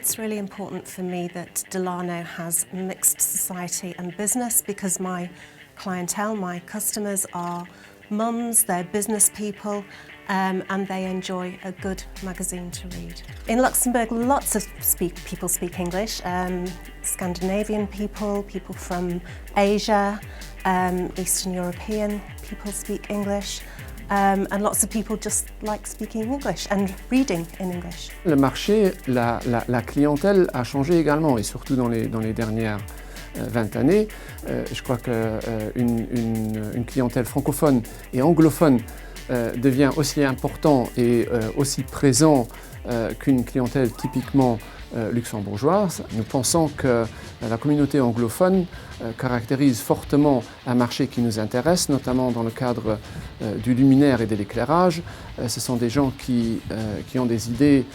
It's really important for me that Delano has mixed society and business because my clientele, my customers are mums, they're business people, and they enjoy a good magazine to read. In Luxembourg, lots of people speak English, Scandinavian people, people from Asia, Eastern European people speak English, and lots of people just like speaking English and reading in English. Le marché, la clientèle a changé également, et surtout dans les dernières 20 années. Je crois qu'une clientèle francophone et anglophone devient aussi important et aussi présent qu'une clientèle typiquement luxembourgeoise. Nous pensons que la communauté anglophone caractérise fortement un marché qui nous intéresse, notamment dans le cadre du luminaire et de l'éclairage. Ce sont des gens qui ont des idées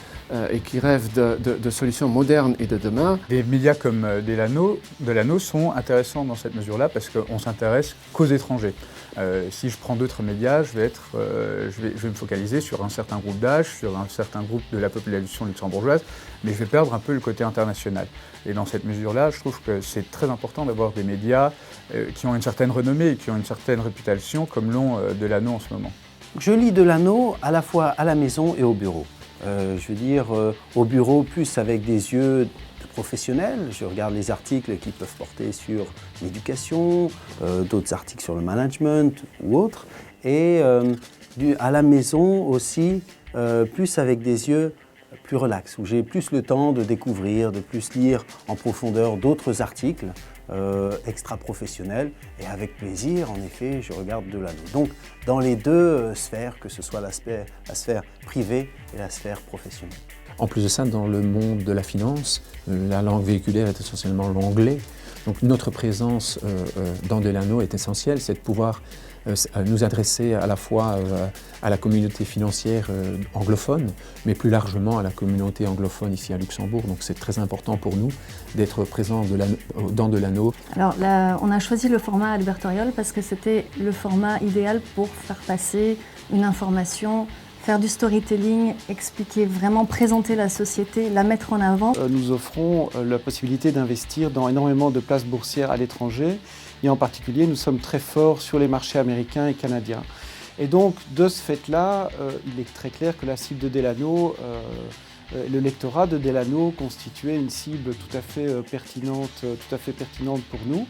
et qui rêvent de solutions modernes et de demain. Des médias comme Delano sont intéressants dans cette mesure-là parce qu'on s'intéresse qu'aux étrangers. Si je prends d'autres médias, je vais me focaliser sur un certain groupe d'âge, sur un certain groupe de la population luxembourgeoise, mais je vais perdre un peu le côté international. Et dans cette mesure-là, je trouve que c'est très important d'avoir des médias qui ont une certaine renommée et qui ont une certaine réputation, comme l'ont Delano en ce moment. Je lis Delano à la fois à la maison et au bureau. Je veux dire, au bureau, plus avec des yeux professionnels. Je regarde les articles qui peuvent porter sur l'éducation, d'autres articles sur le management ou autres. Et à la maison aussi, plus avec des yeux plus relax, où j'ai plus le temps de découvrir, de plus lire en profondeur d'autres articles extra-professionnels. Et avec plaisir, en effet, je regarde Delano. Donc, dans les deux sphères, que ce soit la sphère privée et la sphère professionnelle. En plus de ça, dans le monde de la finance, la langue véhiculaire est essentiellement l'anglais. Donc notre présence dans Delano est essentielle, c'est de pouvoir nous adresser à la fois à la communauté financière anglophone, mais plus largement à la communauté anglophone ici à Luxembourg. Donc c'est très important pour nous d'être présents dans Delano. Alors là, on a choisi le format advertorial parce que c'était le format idéal pour faire passer une information, faire du storytelling, expliquer, vraiment présenter la société, la mettre en avant. Nous offrons la possibilité d'investir dans énormément de places boursières à l'étranger et en particulier nous sommes très forts sur les marchés américains et canadiens. Et donc de ce fait-là, il est très clair que la cible de Delano, le lectorat de Delano constituait une cible tout à fait pertinente pour nous.